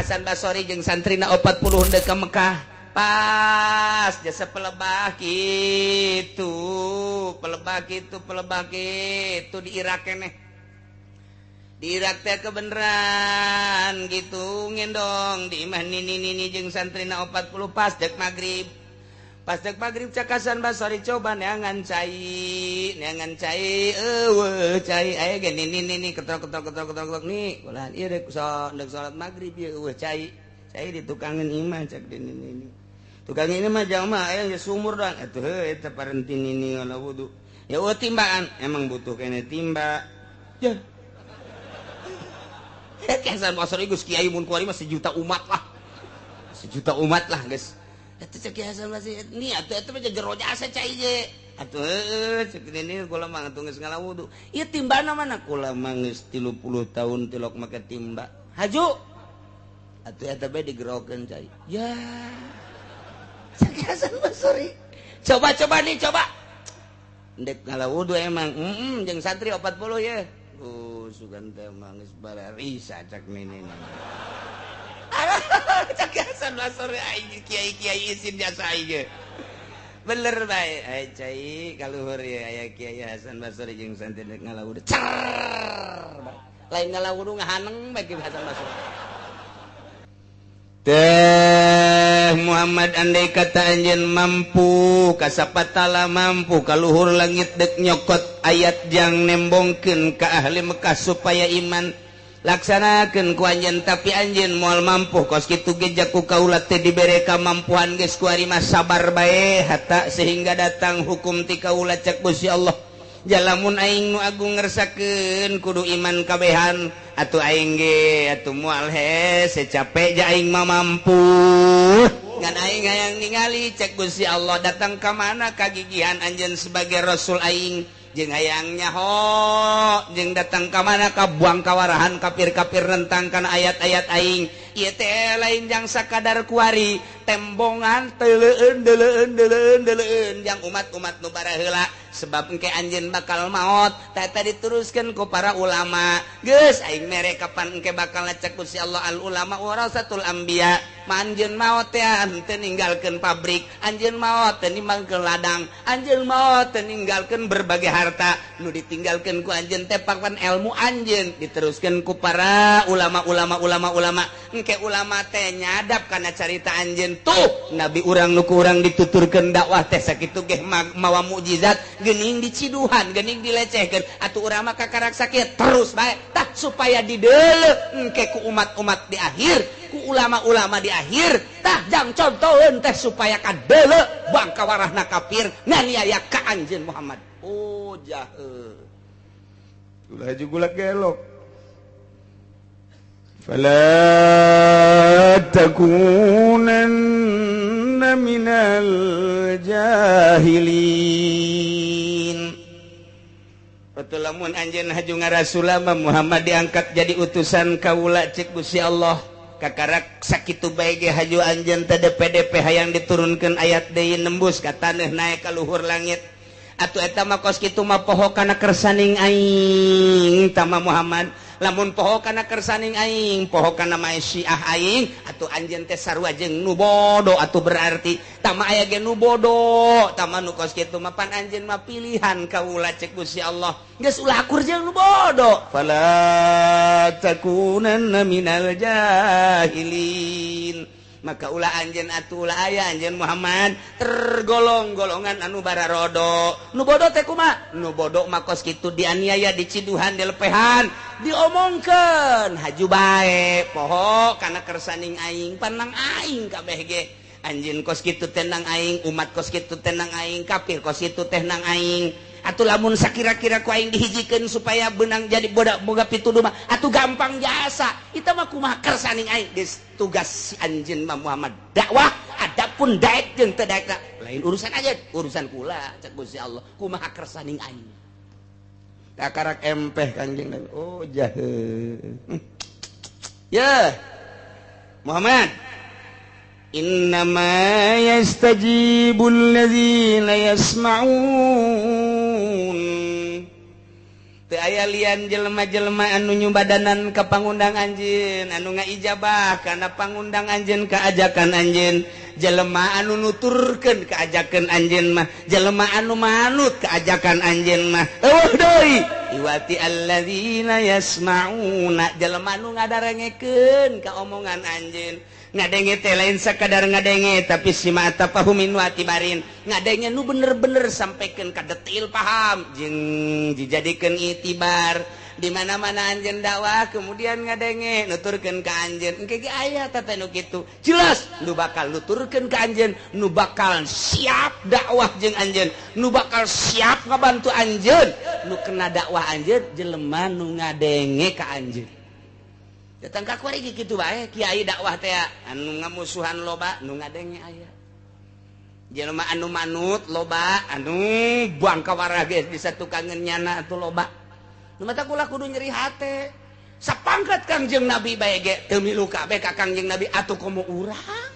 Hasan Basori jeung santrina 40 henteu ka Mekah. Pas jasa pelebah kitu di Irak keneh. Di Irak teh kebeneran gitu ngendong di imah nini jeung santrina 40 pas dek maghrib. Pas dek maghrib cak Hasan Basori coba neangan cai cai aya ge nini ketok nih ulah ieu dek salat maghrib ieu cai di tukangin imah cak di nini. Tukang ini mah jalma aya sumur doang atuh eta parentin nini ngalah wudu. Ya timbaan emang butuh kene timba. Ya. Hasan Basori geus kiai mun kuari mah sejuta umat lah. Sejuta umat lah geus. Eta cek Hasan Basori ni atuh mah jero jasa cai ge. Atuh cek ini kula mah atuh geus ngalawudu. Ieu timbana mana kula mah geus 30 tahun tilok make timba. Haju. Atuh eta bae digerokeun cai. Ya. Cek Hasan Basori. Coba nih. Ndek ngalawudu emang. Jeung santri 40 ya. Sugan teh mah geus bararisa cak nini. Cak Hasan Basori aing kiai isin jasa aing. Bener bae. Ai cai kaluhur ye aya Kiai Hasan Basori jeung santri ngalawudu. Lain ngalawudu ngahaneng bae Kiai Hasan Basori. Teh Muhammad andai kata anjeun mampu kasapatala mampu kaluhur langit dek nyokot ayat jang nembongkeun ka ahli Mekah supaya iman laksanakeun ku anjeun tapi anjeun moal mampu kos kitu ge jaku kaula teh dibere kamampuan geus ku ari mah sabar bae hatta sehingga datang hukum ti kaula cek Gusti Allah. Jalamun aing nu agung ngersakeun kudu iman kabehan atuh aing ge atuh moal hese capek ja aing mah mampu ngan aing hayang ningali cek Gusti Allah datang ka mana kagigihan anjeun sebagai rasul aing jeung hayang nyaho jeung datang ka mana ka buang kawarahan kafir-kafir nentang kana ayat-ayat aing ieu teh lain jang sakadar kuari tembongan deuleun jang umat-umat nu bara heula sebab engke anjeun bakal maot tata diteruskeun ku para ulama geus aing mere kapan engke bakal cek Gusti Allah al ulama warasatul anbiya anjeun maot teh henteu ninggalkeun pabrik anjeun maot teh ninggalkeun ladang anjeun maot teh ninggalkeun berbagai harta nu ditinggalkeun ku anjeun teh papan ilmu anjeun diteruskeun ku para ulama engke ulama teh nyadap kana carita anjeun tuh nabi urang nu ku urang dituturkeun dakwah teh sakitu ge mawa mukjizat geuning diciduhan geuning dilecehkeun atuh urang mah kakarak sakit terus bae tah supaya dideuleu engke ku umat-umat di akhir ku ulama-ulama di akhir tah jang contoheun teh supaya kadeuleu bangka warahna kafir nganiaya ka anjeun Muhammad. Oh jaheul ulah juga gelok fala takunanna minal jahilin. Betul lamun anjeun haju ngarasul Muhammad diangkat jadi utusan kaula cek Gusti Allah kakarak sakitu bae ge haju anjeun teh DP hayang diturunkeun ayat deui nembus ka taneuh naek ka luhur langit atuh eta mah kos kitu mah poho kana kersaning aing tama Muhammad lamun poho kana kersaning aing poho kana mae Syiah aing atuh anjeun teh sarua jeung nu bodoh atuh berarti tama aya ge nu bodoh tama nu kos kitu mah pan anjeun mah pilihan kaula cek Gusti Allah geus ulah akur jeung nu bodoh fala takunanna minal jahilin maka ulah anjeun atuh ulah aya anjeun Muhammad tergolong-golongan anu bararodo nu bodoh teh kumaha nu bodoh mah kos kitu dianiaya diciduhan dilepehan diomongkeun haju bae poho kana kersaning aing panang aing kabeh ge anjeun kos kitu teh nang aing umat kos kitu teh nang aing kafir kos kitu teh nang aing atuh lamun sakira-kira ku aing dihijikeun supaya beunang jadi boga pituduh mah atuh gampang jasa eta mah kumaha kersaning aing geus tugas si anjeun mah Muhammad dakwah adapun daek jeung teu daek lain urusan aja urusan kula cek Gusti Allah kumaha kersaning aing kakarak empeh kanjeng oh jaheul ya Muhammad innama yastajibul ladzina yasma'un aya lian jelema-jelema anu nyumbadanan ke pangundang anjeun anu ngaijabah kana pangundang anjeun ka ajakan anjeun jelema anu nuturkeun ka ajakan anjeun mah jelema anu manut ka ajakan anjeun mah eueuh deui iwati alladzina yasmauna jelema anu ngadarengekeun ka omongan anjeun ngadenge teh lain sakadar ngadenge tapi simata pahumin watibarin ngadenge nu bener-bener sampaikan ka detail paham jeung dijadikeun itibar di mana-mana anjeun dakwah kemudian ngadenge nuturkeun ka anjeun engke ge aya tata nu kitu jelas nu bakal nuturkeun ka anjeun nu bakal siap dakwah jeung anjeun nu bakal siap ngabantu anjeun nu kena dakwah anjeun jelema nu ngadenge ka anjeun datang ka kuari kitu bae kiai dakwah teh anu ngamusuhan loba nu ngadenge aya jelema anu manut loba anu buang kawara geus di satukangeun nyana atuh loba nu mata kula kudu nyeri hate sapangkat Kangjeng Nabi bae ge teu milu kabeh ka Kangjeng Nabi atuh komo urang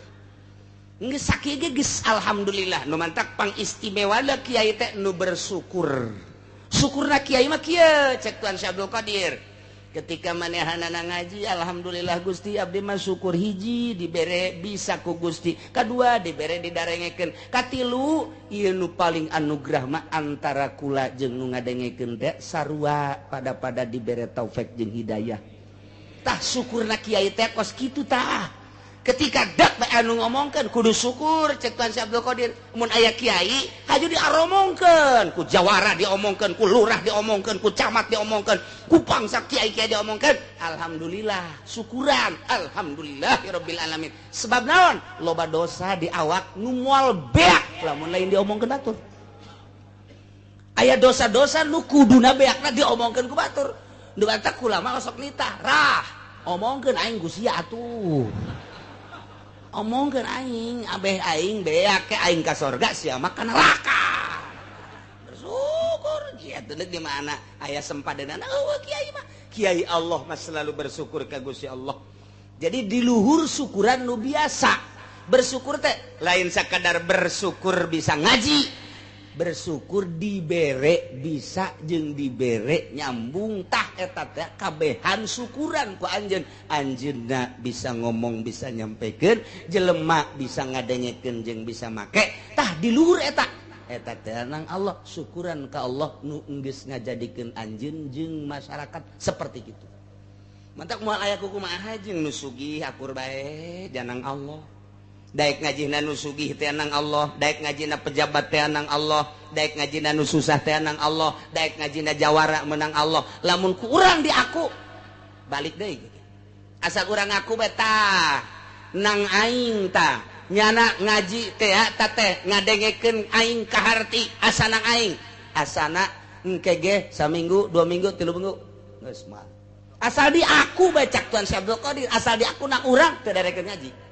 geus sakieu ge geus alhamdulillah nu mantak pangistimewa kiai teh nu bersyukur syukurna kiai mah kieu cek Tuan Syekh Abdul Qadir ketika manehanana ngaji alhamdulillah Gusti abdi mah syukur hiji dibere bisa ku Gusti kadua dibere didarengekeun katilu ieu nu paling anugerah mah antara kula jeung nu ngadengekeun teh sarua pada dibere taufik jeung hidayah tah syukurna kiai teh kos kitu tah ketika dak bae anu ngomongkeun kudu syukur cek Tuan Syekh Abdul Qadir mun aya kiai haju diaromongkeun ku jawara diomongkeun ku lurah diomongkeun ku camat diomongkeun ku pangsa kiai-kiai diomongkeun alhamdulillah syukuran alhamdulillahirabbil alamin sebab naon loba dosa di awak nu moal beak lamun lain diomongkeun batur aya dosa-dosa nu kuduna beakna diomongkeun ku batur nu batak kula mah sok litah rah omongkeun aing Gusti atuh omongkeun aing abeh aing beak ke aing ka sorga sia mah ka neraka bersyukur kieu di mana aya sempadanana eueuh kiai mah kiai Allah mah selalu bersyukur ka Gusti Allah jadi di luhur syukuran nu biasa bersyukur teh lain sakadar bersyukur bisa ngaji bersyukur dibere bisa jeung dibere nyambung tah eta teh kabehan syukuran ku anjeun anjeunna bisa ngomong bisa nyampaikeun jelema bisa ngadengekeun jeung bisa make tah di luhur eta teh nang Allah syukuran ka Allah nu geus ngajadikeun anjeun jeung masyarakat seperti kitu mantak moal aya kumaha jeung nu sugih akur bae janang Allah daek ngajina nu sugih teh nang Allah daek ngajina pejabat teh nang Allah daek ngajina nu susah teh nang Allah daek ngajina jawara menang Allah lamun ku urang di aku balik deui asa urang aku beta nang aing ta nyana ngaji teh ta teh ngadengekeun aing kaharti asana aing asana engke ge saminggu 2 minggu 3 minggu geus mah asal di aku baca Tuan Syekh Abdul Qadir asal di aku nang urang teu darekeun ngaji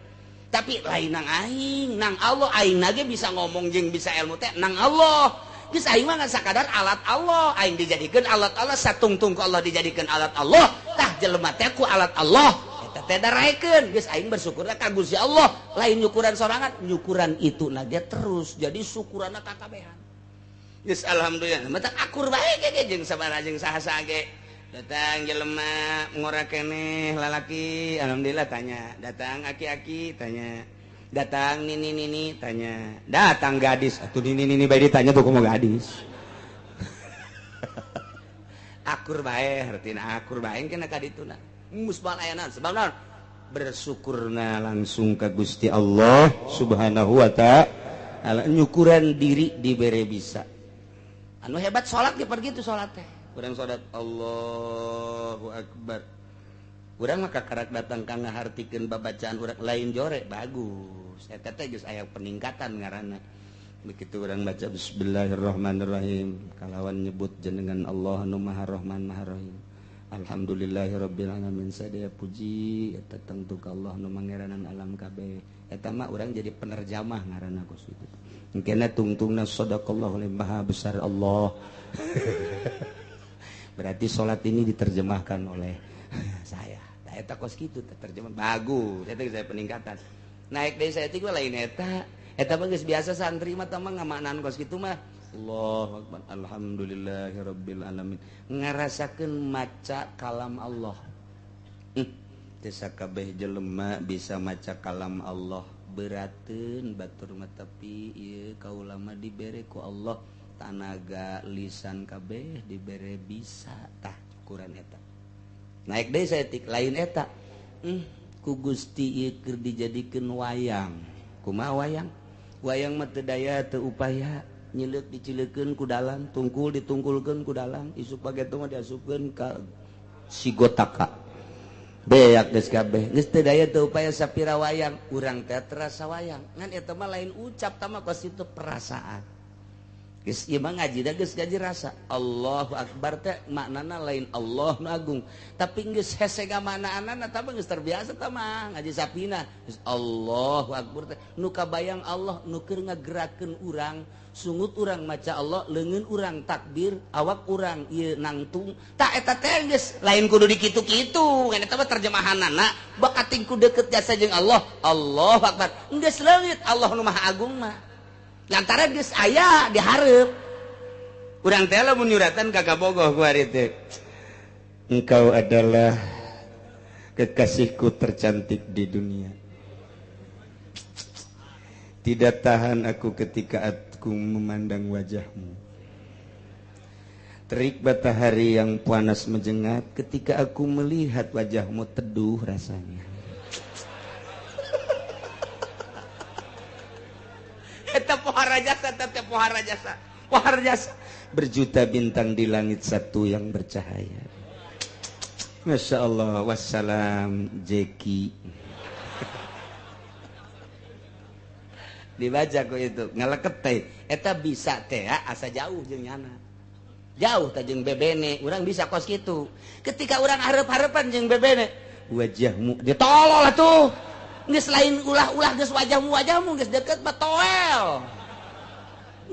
tapi lain nang aing nang Allah aing nage bisa ngomong jeung bisa ilmu teh nang Allah geus aing mah sakadar alat Allah aing dijadikeun alat Allah satungtung ku Allah dijadikeun alat Allah tah jelema teh ku alat Allah eta teh daraekeun geus aing bersyukur ka Gusti Allah lain nyukuran sorangan nyukuran itu nage terus jadi syukuranna kakabehan geus alhamdulillah mata akur bae ge jeung sabaraha jeung saha-saha ge datang jelema ngora keneh lalaki alhamdulillah tanya datang aki-aki tanya datang nini tanya datang gadis atuh nini bae ditanya tuh kumaha gadis akur bae hartina akur bae kena ka dituna mus baal aya naon sebab naon bersyukurna langsung ka Gusti Allah Subhanahu wa taala nyukuran diri dibere bisa anu hebat salat ge pergi tuh salat teh urang salat Allahu Akbar urang mah kakarak datang ka ngahartikeun babacaan urang lain jore bagus eta teh geus aya peningkatan ngaranna begitu urang baca bismillahirrahmanirrahim kalawan nyebut jenengan Allah anu Maha Rahman Maha Rahim alhamdulillahirabbil alamin sadaya puji eta tentu ka Allah nu mangeranan alam kabeh eta mah urang jadi penerjemah ngaranna kos kitu engkena tungtungna sadaqallahu maha besar Allah berarti sholat ini diterjemahkan oleh saya. Nah, eta kos kitu terjemah bagus. Eta saya peningkatan. Naik dari saya tiga lain eta. Eta mah geus biasa santri mah tah mah ngamaknaan kos kitu mah Allahu akbar. Alhamdulillahirabbil alamin. Ngarasakeun maca kalam Allah. Teu sakabeh jelema bisa maca kalam Allah. Berateun batur mah tapi ieu kaula mah dibere ku Allah tanaga lisan kabeh dibere bisa tah ukuran eta. Naik deui saeutik lain eta. Ku Gusti ieu keur dijadikeun wayang. Kumaha wayang? Wayang mah teu daya teu upaya. Nyileuk dicileukeun ku dalang, tungkul ditungkulkeun ku dalang, isuk pagetu mah diasupkeun ka si Gotaka. Beak geus kabeh, geus teu daya teu upaya sapira wayang, urang teh terasa wayang. Ngan eta mah lain ucap tah mah kos itu perasaan. Geus ieu mah ngaji da geus ngaji rasa. Allahu akbar teh maknana lain Allah nu agung. Tapi geus hese ka maknaana tah mah geus terbiasa tah mah ngaji sapina. Geus Allahu akbar teh nu kabayang Allah nu keur ngagerakeun urang. Sungut urang maca Allah, leungeun urang takbir, awak urang ieu nangtung. Tak eta teh geus lain kudu dikitu-kitu. Ngan eta mah terjemahanana bakating ku deukeut jasa jeung Allah. Allahu akbar. Geus leungit Allah nu Maha Agung mah. Lantaran geus aya dihareup. Urang teh lamun nyuratan ka Kabogoh ku ari teh. Engkau adalah kekasihku tercantik di dunia. Tidak tahan aku ketika aku memandang wajahmu. Terik matahari yang panas menjengat ketika aku melihat wajahmu teduh rasanya. Eta pohara jasa, tete pohara jasa. Pohara jasa. Berjuta bintang di langit satu yang bercahaya. Masya Allah. Wassalam Jeki. Dibaca ku itu ngaleket teh eta bisa teh asa jauh jeung nyana jauh teh jeung bebene urang bisa kos kitu ketika urang hareup-hareupan jeung bebene wajahmu ditolol atuh geus lain ulah-ulah geus wajahmu geus deukeut mah toel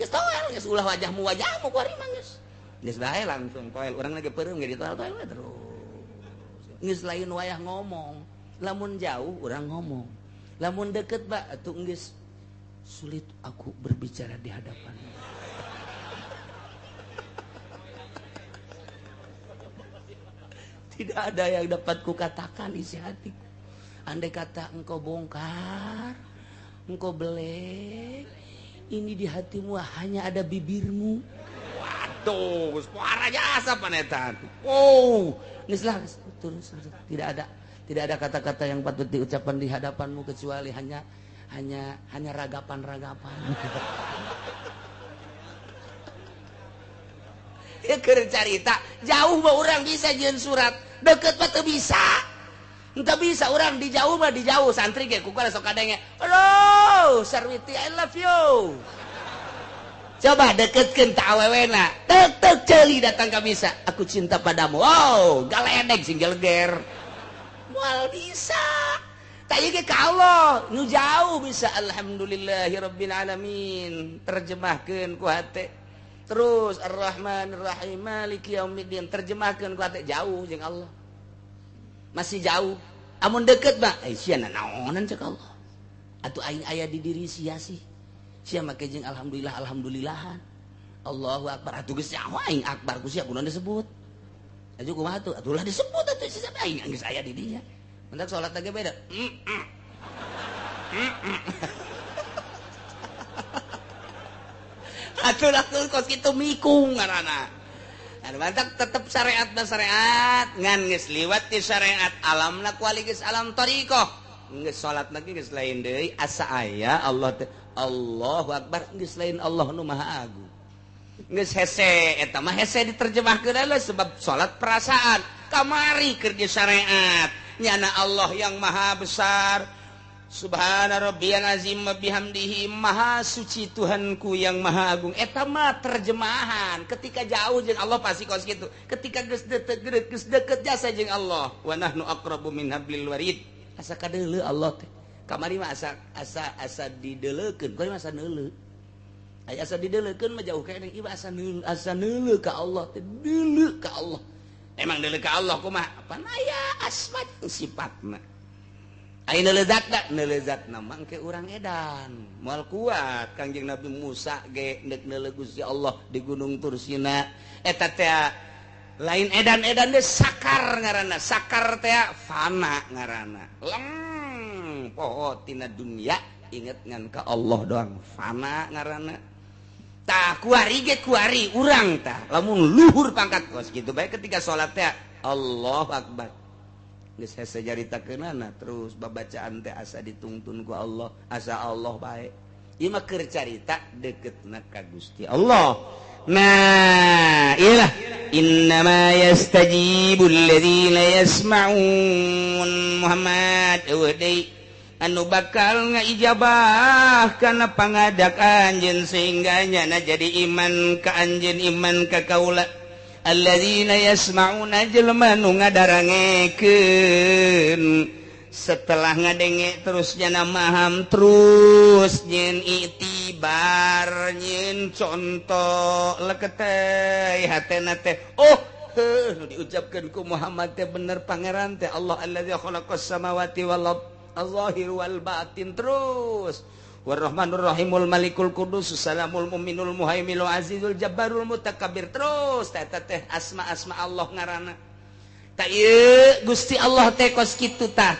geus ulah wajahmu kuari mah geus bae langsung toel urang lagi peureum ge ditoel terus geus lain wayah ngomong lamun jauh urang ngomong lamun deukeut ba atuh geus sulit aku berbicara di hadapanmu. Tidak ada yang dapat kukatakan isi hatiku. Andai kata engkau bongkar, engkau belek, ini di hatimu hanya ada bibirmu. Waduh, suara jasa panetan. Oh, nislah terus tidak ada kata-kata yang patut diucapkan di hadapanmu kecuali hanya ragapan-ragapan. Ya keur carita jauh mah urang bisa jeung surat, deukeut mah teu bisa. Henteu bisa urang di jauh mah di jauh santri ge kukula sok kadenge. Halo, Sarwiti I love you. Coba deketkeun ta awewena. Tek ceuli datang ka bisa. Aku cinta padamu. Wow, galedeg sing geleger. Moal bisa. Tanya ke Allah, nu jauh bisa. Alhamdulillahirabbil alamin. Terjemahkeun ku hate. Terus Ar-Rahman Ar-Rahim Maliki Yaumiddin terjemahkeun ku hate jauh jeung Allah. Masih jauh. Amun deukeut mah sia naonan cek Allah. Atuh aing aya di diri sia sih. Sia make jeung alhamdulillahan. Allahu akbar atuh geus nyaho aing akbar ku sia kunaon disebut. Atuh kumaha atuh? Atuh lah disebut atuh sia aing geus aya di dinya. Mentak sholat lagi beda. Atuh langsung kos kitu mikung ngaranna. Mantak tetep syariat dan syariat ngan geus liwat ti syariat alamna kuali geus alam thariqah. Geus sholat lagi geus lain deui asa aya Allah Allahu akbar geus lain Allah nu Maha Agung. Geus hese eta mah hese diterjemahkeun heula sebab sholat perasaan. Kamari keur di syariat. Nyana Allah yang maha besar. Subhana rabbiyal azim wa bihamdihi. Maha suci Tuhanku yang maha agung. Eta mah terjemahan. Ketika jauh jeung Allah pasti kos kitu. Ketika geus deukeut jasa jeung Allah. Wa nahnu aqrabu min hablil warid. Asa kadeuleu Allah teh. Kamari mah asa dideuleukeun. Kamari mah asa neuleu. Aya asa dideuleukeun mah jauh keneh ieu asa neuleu ka Allah teh. Deuleu ka Allah. Emang deuleu ka Allah kumaha? Apana aya asma jeung sifatna. ayeuna lezat mangke urang edan moal kuat Kangjeng Nabi Musa ge neuk neuleuh Gusti Allah di Gunung Tursina eta teh lain edan-edan teh sakar ngaranna sakar teh fana ngaranna poho tina dunia inget ngan ka Allah doang fana ngaranna tah kuari ge kuari urang tah lamun luhur pangkat kos kitu bae ketika salat teh Allahu akbar geus hese jaritakeunana terus babacaan teh asa ditungtun ku Allah asa Allah bae ieu mah keur carita deuketna ka Gusti Allah. Nah, iyalah innama yastajibul ladzina yasma'un Muhammad deui anu bakal ngaijabah kana pangadak anjeun sehingga nyana jadi iman ka anjeun iman ka kaula alladzina yasma'una jelema nu ngadarangekeun setelah ngadenge terus nyana maham terus nyen itibar nyen contoh leketeh hatena teh nu diucapkeun ku Muhammad teh bener pangeran teh Allah allazi khalaqas samawati wal ard az-zahir wal batin terus Warrahmanur Rahimul Malikul Qudus Salamul Muminul Muhaiminul Azizul Jabbarul Mutakabbir terus teh asma-asma Allah ngaranna tak ieu Gusti Allah teh kos kitu tah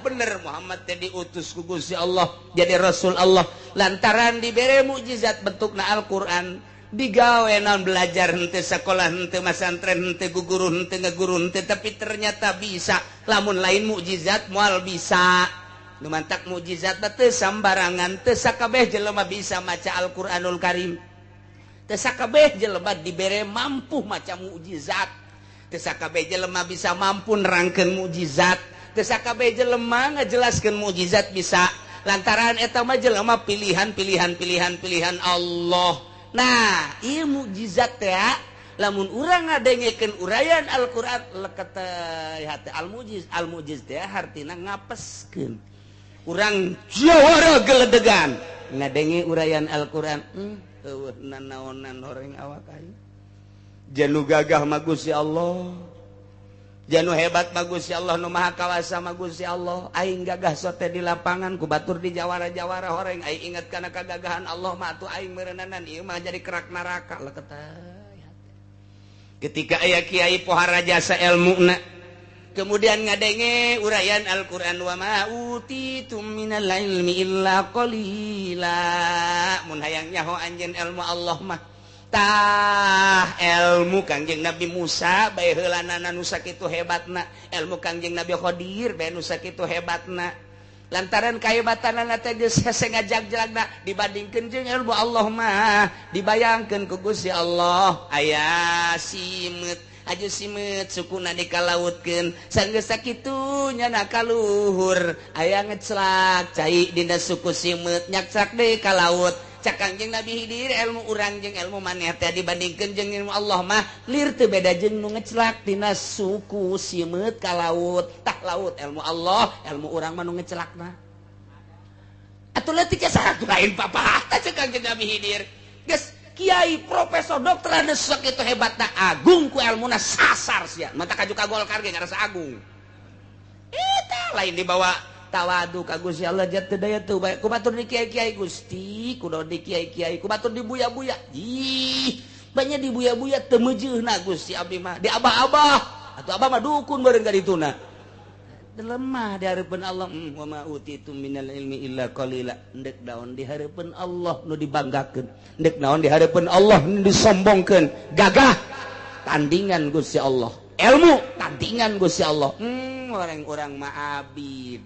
bener Muhammad teh diutus ku Gusti Allah jadi Rasul Allah lantaran dibere mukjizat bentukna Al-Qur'an digawe naon belajar henteu sakola henteu masantren henteu guguru henteu ngaguru henteu tapi ternyata bisa lamun lain mukjizat moal bisa nu mantak mukjizat teh sambarangan teu sakabeh jelema bisa maca Al-Qur'anul Karim teu sakabeh jelema dibere mampu maca mukjizat teu sakabeh jelema bisa mampu nerangkeun mukjizat teu sakabeh jelema ngajelaskeun mukjizat bisa lantaran eta mah jelema pilihan Allah. Nah ieu mukjizat teh lamun urang ngadengekeun urayan Al-Qur'an leketeh hate al-mujiz teh hartina ngapeskeun urang jawara geledegan ngadenge urayan Al-Qur'an nanaonan horeng awak aing janu gagah mah Gusti Allah janu hebat mah Gusti Allah nu maha kawasa mah Gusti Allah aing gagah sote di lapangan ku batur di jawara-jawara horeng aing inget kana kagagahan Allah mah atuh aing meureunana ieu mah jadi kerak neraka leketeh ketika aya kiai pohara jasa ilmuna kemudian ngadenge urayan Al-Qur'an wa ma utitum minal ilmi illa qalila mun hayang nyaho anjeun ilmu Allah mah tah ilmu Kangjeng Nabi Musa bae heulanana nu sakitu hebatna ilmu Kangjeng Nabi Khadir bae nu sakitu hebatna lantaran kahebatanna teh geus hese ngajag-jagna dibandingkeun jeung ilmu Allah mah dibayangkeun ku Gusti Allah aya simeut aju simet sukuna dikalautkeun sanggeus sakitu nyana kaluhur aya ngeclak cai dina suku simet nyakcak deui ka laut cak Kangjeng Nabi Khidir ilmu urang jeung ilmu maneh teh dibandingkeun jeung ilmu Allah mah lir teu beda jeung nu ngeclak dina suku simet ka laut tah laut ilmu Allah ilmu urang mah nu ngeclakna atuh leutik saha lain papah tah cak Kangjeng Nabi Khidir geus kiai profesor dokter anu sakitu hebatna agung ku ilmuna sasar sia mata kaju ka Golkar ge ngarasa agung eta lain dibawa tawadu ka Gusti Allah jatuh daya tuh bae ku batur di kiai-kiai Gusti kudu di kiai-kiai ku batur di buya-buya ih banyak di buya-buya teu meujeuhna Gusti abdi mah di abah-abah atuh abah mah dukun beureung ka dituna lemah di hareupeun Allah wa ma utitum minal ilmi illa qalila endek daon di hareupeun Allah nu dibanggakeun endek naon di hareupeun Allah nu disombongkeun gagah tandingan Gusti Allah ilmu tandingan Gusti Allah orang-orang mah abid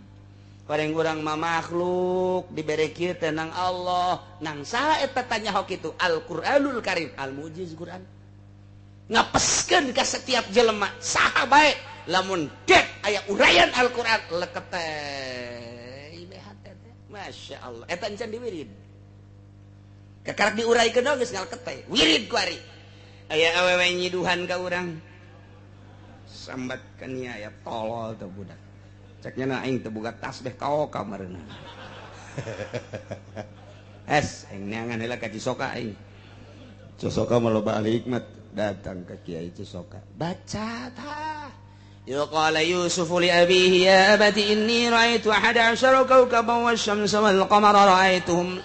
orang-orang mah makhluk dibere kieu teh nang Allah nang saha eta tanya hok kitu Al-Qur'anul Karim al-mujiz Quran ngapeskeun ka setiap jelema saha bae lamun dek aya urayan Al-Qur'an leketeh ibehat teh Masya Allah eta encan diwirid kakarak diuraykeun geus ngaleketeh wirid ku ari aya awewe nyiduhan ka urang sambat ka nia aya tolol teh budak ceknya na aing teu boga tasbih kao kamarna aing neangan heula ka Cisoka aing Cisoka mah loba ahli hikmat datang ke Kiai Cisoka baca tah qala Yusuf li abihi ya abati inni ra'aitu 11 kawkaban wasyamsa wal qamara ra'aituhum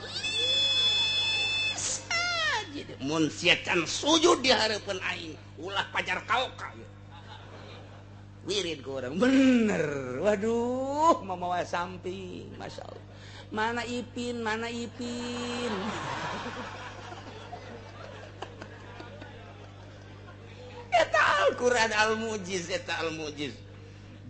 sajid mun siacan sujud di hareupeun aing ulah pajar kaoka wirid ku urang bener waduh mamawa samping masyaallah mana Ipin eta Al-Quran al-mujiz eta al-mujiz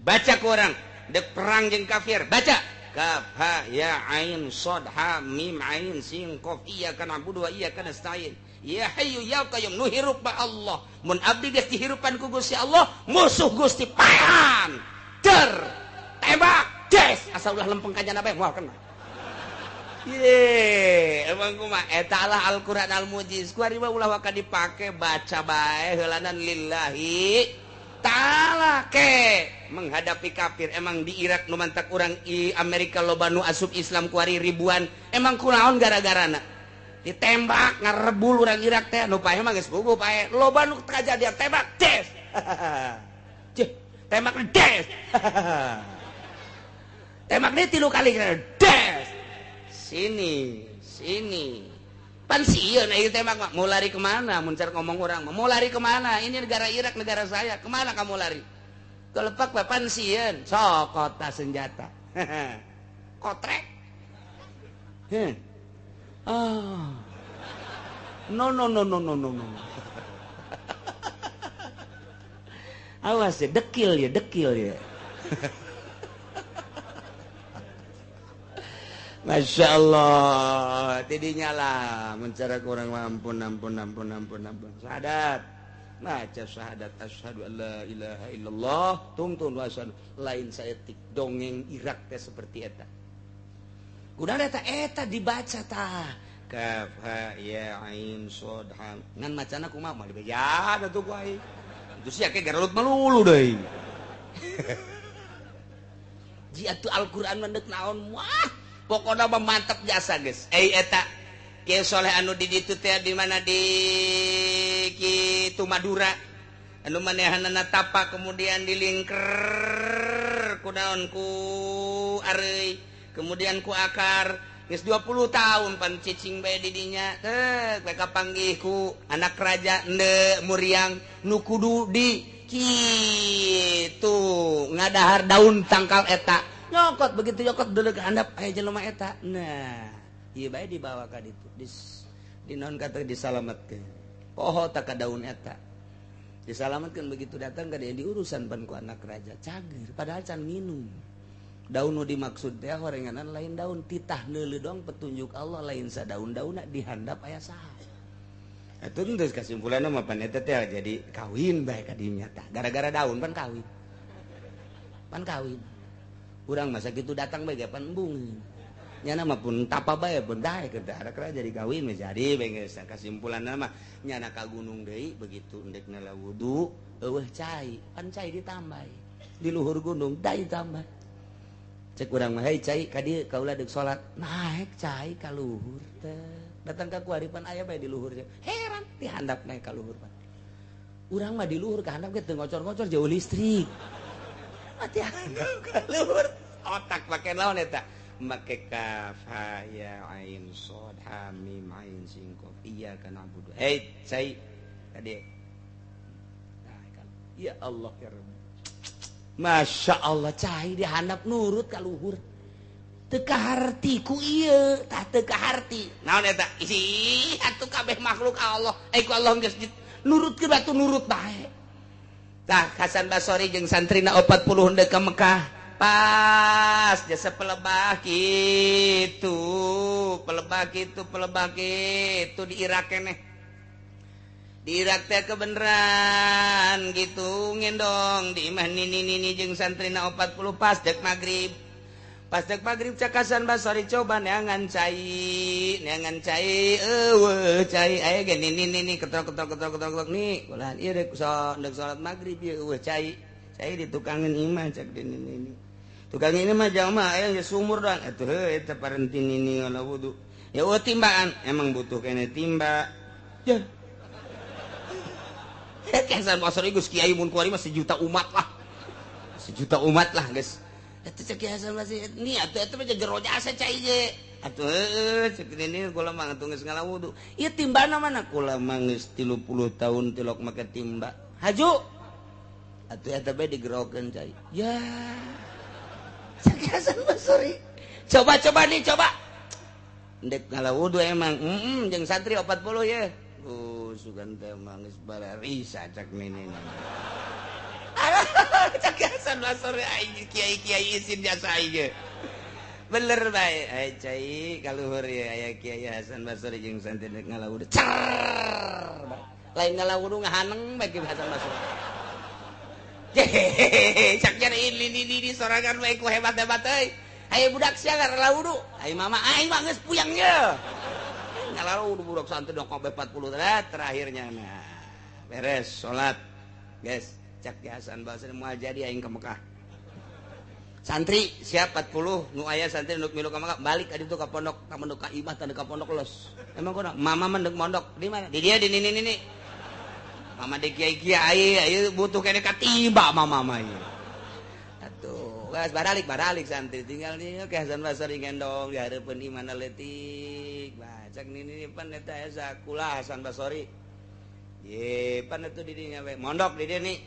baca ku urang dek perang jeung kafir baca kaf ha ya ain shad ha mim ain sin qaf iyyaka na'budu wa iyyaka nasta'in ya hayyu ya qayyum nu hirup ba Allah mun abdi geus dihirupan ku Gusti Allah musuh Gusti pahan der tembak des asa ulah lempeng ka jana bae moal kena ye emang kumaha eta lah Al-Quran al-mujiz ku ari mah ulah waka dipake baca bae heulanan lillahi ta'ala ke menghadapi kafir emang di Irak nu mantak urang i Amerika loba nu asup Islam ku ari ribuan emang kunaon gara-garana ditembak ngarebul urang Irak teh nu paeh mah geus gugup paeh loba nu kajadian tembak des tembak des tembak deui 3 kali des sini pan sieun ieu tembak mah mau lari kemana mun car ngomong urang mah mau lari kemana ini negara Irak negara saya kemana kamu lari kelepak pan sieun sok kota senjata kotrek no awas ya dekil ya Masya Allah tidinya lah mencara kurang ampun syahadat baca syahadat asyhadu an la ilaha illallah tungtun wasan lain saeutik dongeng Irak teh seperti eta kunaon eta dibaca tah kaf ha ya ain shad ha ngan macana kumaha mah dibeja atuh ku aing itu sia ke garelut melulu deui ji atuh Al-Qur'an mendek naon wah pokoknya mantap jasa guys eta Kiai Soleh anu di ditu teh di mana di kitu Madura anu manehanana tapak kemudian dilingker kunaon ku areuy kemudian ku akar geus 20 tahun pan cicing bae di dinya teh bae kapanggih ku anak raja ende muriang nu kudu di kitu ngadahar daun tangkal eta nyokot begitu nyokot dulu ke handap aya jelema eta nah ieu bae dibawa ka ditu dinaon kata disalametkeun poho tak ka daun eta disalametkeun begitu datang ka di urusan pan ku anak raja cager padahal can minum daun nu dimaksud teh horenganan lain daun titah neuleuh dong petunjuk Allah lain sadaun-daunna di handap aya saha atuh geus kasimpulanna mah pan eta teh jadi kawin bae ka dinya tah gara-gara daun pan kawin urang masa gitu datang bae pan embung nyana mah pun tapa bae pun dae ke ada kira jadi kawin mah jadi bae geus kasimpulanna mah nyana ka gunung deui begitu endekna la wudu eueuh cai pan cai ditambai di luhur gunung dai tambah cek urang mah hei cai ka dieu kaula deuk salat naek cai ka luhur teh datang ka kuari pan aya bae di luhur heran di handap naik ka luhur pan urang mah di luhur ka handap ge teu ngocor-ngocor jauh listrik mati luhur otak pakai naon eta make kaf ha ya ain shad ha mim ain sin qaf iyyaka na'budu hei cai tadi ya Allah ya Rabb Masya Allah cai dihandap nurut ka luhur teu kaharti ku ieu tah teu kaharti naon eta isi atuh kabeh makhluk Allah ku Allah geus nurutkeun batu nurut bae tah Hasan Basori jeung santrina 40 henteu ka Mekah pas jasa pelebah kitu di Irak keneh di Irak teh kebeneran gitu ngendong di imah nini jeung santrina 40 pas dek magrib cak Hasan Basori coba neangan cai eueuh cai aya ge nini ketok nih ulah ieu rek salat magrib ieu eueuh cai di tukangan imah cak di nini tukang ini mah jamaah aya geus sumur doang atuh heuh eta parenti nini ngana wudu ya eueuh timbaan emang butuh kene timba ya Hasan Basori geus kiai mun kuari mah 1 juta umat lah sejuta umat lah guys. Itu cek Hasan Basri ini atuh mah jero jasa cai ge atuh cek ini kula mah atuh geus ngalawudu ieu timbana mana kula mah geus 30 tahun tilok make timba haju atuh eta bae digerokeun cai ya cek Hasan Basri coba nih coba ndek ngalawudu emang jeung santri 40 ya sugan teh mah geus bararisa cek nini cek Hasan Basri aing kiai izin jasa aing bener bae ai cai kaluhur ya aya Kiai Hasan Basri jeung santri ngalawudu cer lain ngalawudu ngahaneng bae Hasan Basri caknya ini sorangan bae ku hebat-hebat euy aya budak sia ngalawudu ai mama aing mah geus puyang ye ngalawudu budak santri dong 40 terakhirnya nah beres salat guys cak Hasan Basri mau jadi aing ke Mekah santri siap 40 nu aya santri nu milu ka Mekah balik adi tuh ka pondok ka imah teh ka pondok los emang kunaon mama mendek mondok di mana di dia di nini mama di kiai ayo butuh kene katiba mama mah ieu atuh geus baralik santri tinggal nih ke Hasan Basri ngendong di hareupeun imana leutik baca nini pan eta asa kula Hasan Basri ye pan atuh di dinya we mondok di dia nih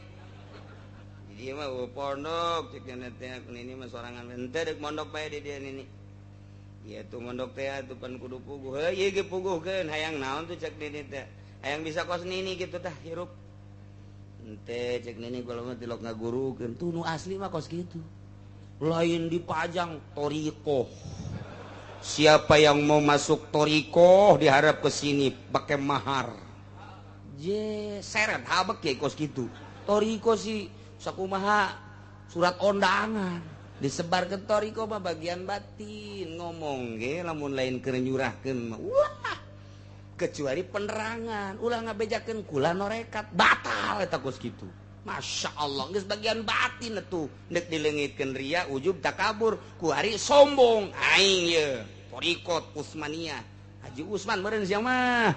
dia mah pondok cek teh ini mah sorangan ente dek mondok bae di dia ini ieu tuh mondok teh atuh pan kudu puguh heuh ge puguhkeun hayang naon tuh cek nini teh hayang bisa kos nini kitu tah hirup ente cek nini kalau mah tilok ngagurukeun tuh nu asli mah kos kitu lain dipajang toriko siapa yang mau masuk toriko diharap ke sini pakai mahar seret habek ya kos kitu toriko sih sakumaha surat undangan disebar ke toriko mah bagian batin ngomong ge lamun lain keur nyurahkeun mah wah kecuali penerangan ulah ngabejakeun kula norekat batal eta kos kitu Masya Allah geus bagian batin atuh dek dileungitkeun ria ujub takabur ku hari sombong aing ye toriko Usmaniyah Haji Usman meureun sia mah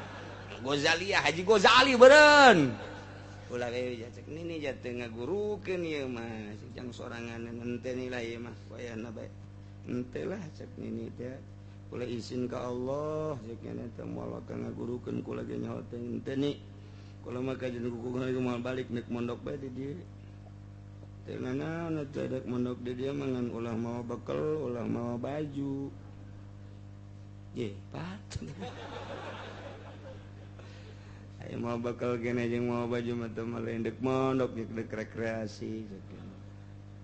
Ghazaliyah Haji Ghazali meureun ulah we cek nini jatuh ngagurukeun ieu mah jang sorangan ente nilai ieu mah poeana bae ente lah cek nini teh kula izin ka Allah cek nya teh moal ka ngagurukeun kula ge nyaho teh ente ni kula mah kajian kuku moal balik nek mondok bae di dieu teh naon teh dek mondok di dieu mah ngan ulah mawa bekal ulah mawa baju ye pat ayo mau bakal kene jeung mau baju mah teu lain dek mondok dek rekreasi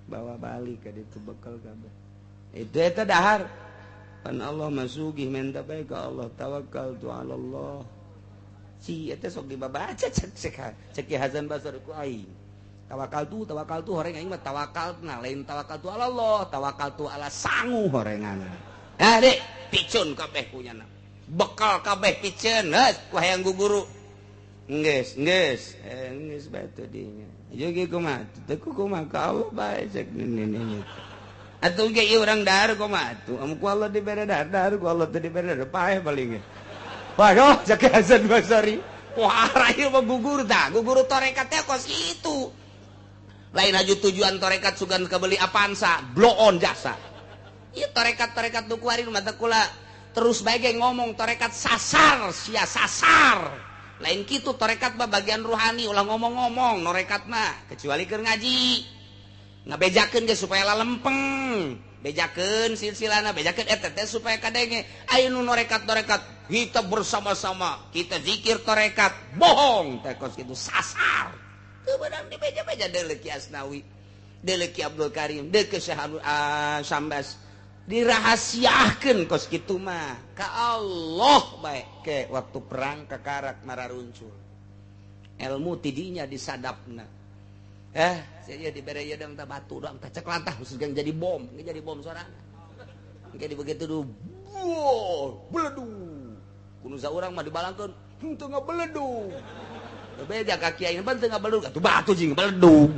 bawa balik ka ditu bekal kabeh itu eta dahar pan Allah masugih minta bae ka Allah tawakkal tu ala Allah si eta sok dibabaca cek Hasan Basri ku aing tawakal tu horeng aing mah tawakal na lain tawakal tu ala Allah tawakal tu ala sangu horengan dek picun kabeh punyana bekal kabeh picen ku hayang guguru Nges batu dinya. Jadi kumaha? Teu kumaha ka Allah bae cek nini. Atuh ge ieu urang dahar kumaha atuh? Amun ku Allah dibere dahar ku Allah teu dibere dahar paeh paling ge. Waduh cek Hasan Basri. Wah ieu mah gugur tah, guguru tarekat teh kos kitu. Lain aju tujuan tarekat sugan kabeli Avanza, blow on jasa. Ieu tarekat-tarekat nu kuari mah teh kula terus bae ge ngomong tarekat sasar, sia sasar. Lain kitu tarekat mah bagian rohani ulah ngomong-ngomong norekat mah kecuali keur ngaji ngabejakeun ge supaya lalempeng bejakeun silsilana bejakeun eta teh supaya kadenge aya nu norekat kita bersama-sama kita zikir tarekat bohong teh kos kitu sasar teu beunang di beja-beja deuleu Ki Asnawi deuleu Ki Abdul Karim deuleu Syekh Sambas dirahasiakeun kos kitu mah ka Allah bae ke waktu perang kakarak mararuncul ilmu tidinya disadapna saya dibere ieu dang tah batu dang tah cek lantah geus jadi bom geus jadi bom sorangan engke begitu du beledu kudu saurang mah dibalangkeun henteu ngabeledu beda ka kiai pan teu ngabeledu atuh batu jeung beledu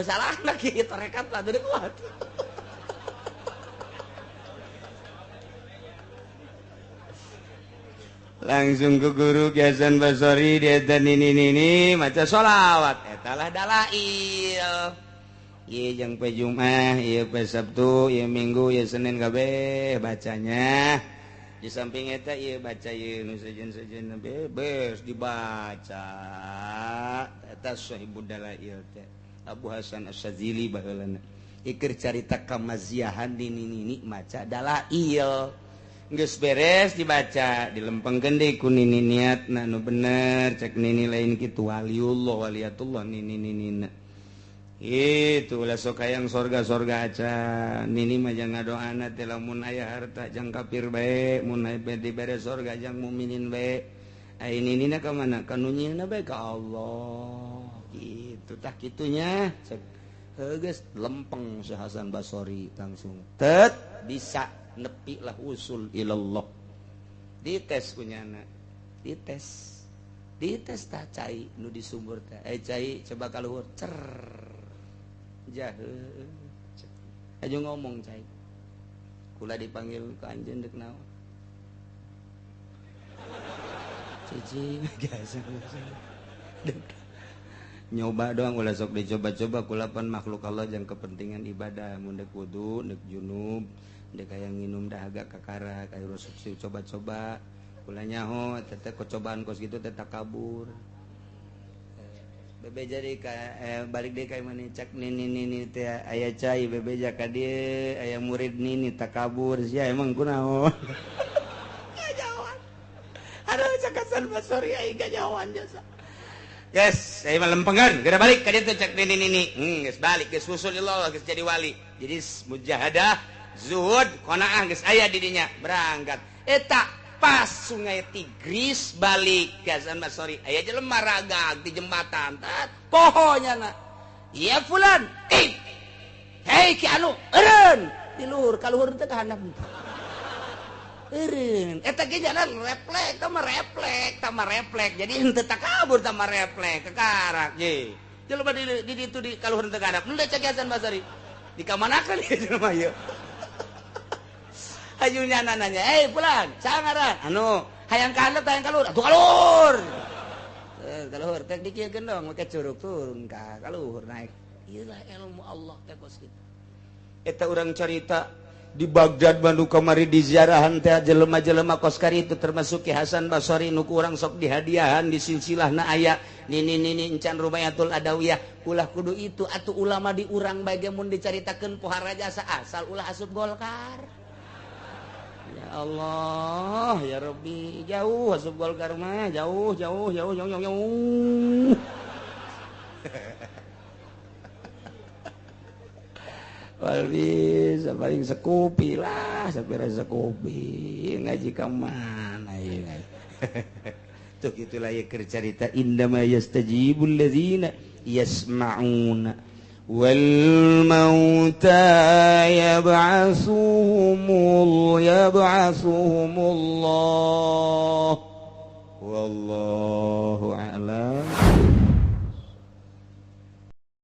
salahna kieu tarekat lah teu kuat langsung ke guru Ki Hasan Basri dia nini maca sholawat etalah dalail yang pe Jumat pe Sabtu Minggu ya Senin kabeh bacanya di samping eta baca nu sejen-sejen bebas dibaca eta Sahibud Dalail teh Abu Hasan Asy-Syadzili baheulana ikir carita kamaziahan nini maca dalail geus beres dibaca dilempengkeun deui ku nini niatna nu bener cek nini lain kitu waliullah waliatullah nini itu ulah sok hayang sorga-sorga aca nini mah jang ngadoana teh lamun aya harta jang kafir bae mun aya dibere sorga jang mukminin bae ai ninina ka mana ka nu nyieunna bae ka Allah gitu tah kitunya cek geus lempeng si Hasan Basori langsung tet bisa nepi lah usul ilallah dites kunyana dites tah cai nu di sumur teh cai coba kaluhur cer jahe aja ngomong cai kula dipanggil ke anjeun deuk naon cici biasa nyoba doang ulah sok dicoba-coba kula pan makhluk Allah yang kepentingan ibadah mun deuk wudu deuk junub deuk aya nginum dahaga kakara kayu resep coba-coba kula nyaho teteh kecobaan kos gitu teh takabur bebe jadi balik deh kayak mana cak nini teh aya cai bebe jaka dia aya murid nini takabur sia emang kunaon gajawan ada cak Hasan Basori ai gajawan jasa yes saya mah lempengan geura balik ka ditu cak nini geus balik geus usulillah geus jadi wali jadi mujahadah zuhud qanaah geus aya di dinya berangkat eta pas sungai Tigris balik ke Hasan Basori aya jelema ragag di jembatan pohonya na iya fulan hei ki anu eureun di luhur ka luhur teh ka handap eureun eta ge jalan refleks tama refleks jadi henteu takabur tama refleks kekarak ye jelema di ditu di ka luhur teh ka handap nu da cek Hasan Basori di ka manakeun ieu jelema ieu ayunya nanya, pulang, sangaran, hayang kalut, hayang kalur, atuh kalur, tek dikieun dong, make curug turun ka kalur naik. Iyalah ilmu Allah teh bos kitu. Eta urang carita di Baghdad Bandung kamari di ziarahan teh jelema-jelema kos kari itu termasuk Ki Hasan Basori nu urang sok dihadiahan di silsilahna aya nini encan Rubayatul Adawiyah ulah kudu itu atuh ulama di urang bae mun dicaritakeun pohara jasa asal ulah asup Golkar. Ya Allah, ya Rabbi, jauh asup Golkar mah, jauh. Walbis, paling sekupi lah, sapira sekupi, ngaji ka mana ieu. Tuh gitulah ya cerita indama yastajibul ladzina yasma'una والموتى يبعثهم الله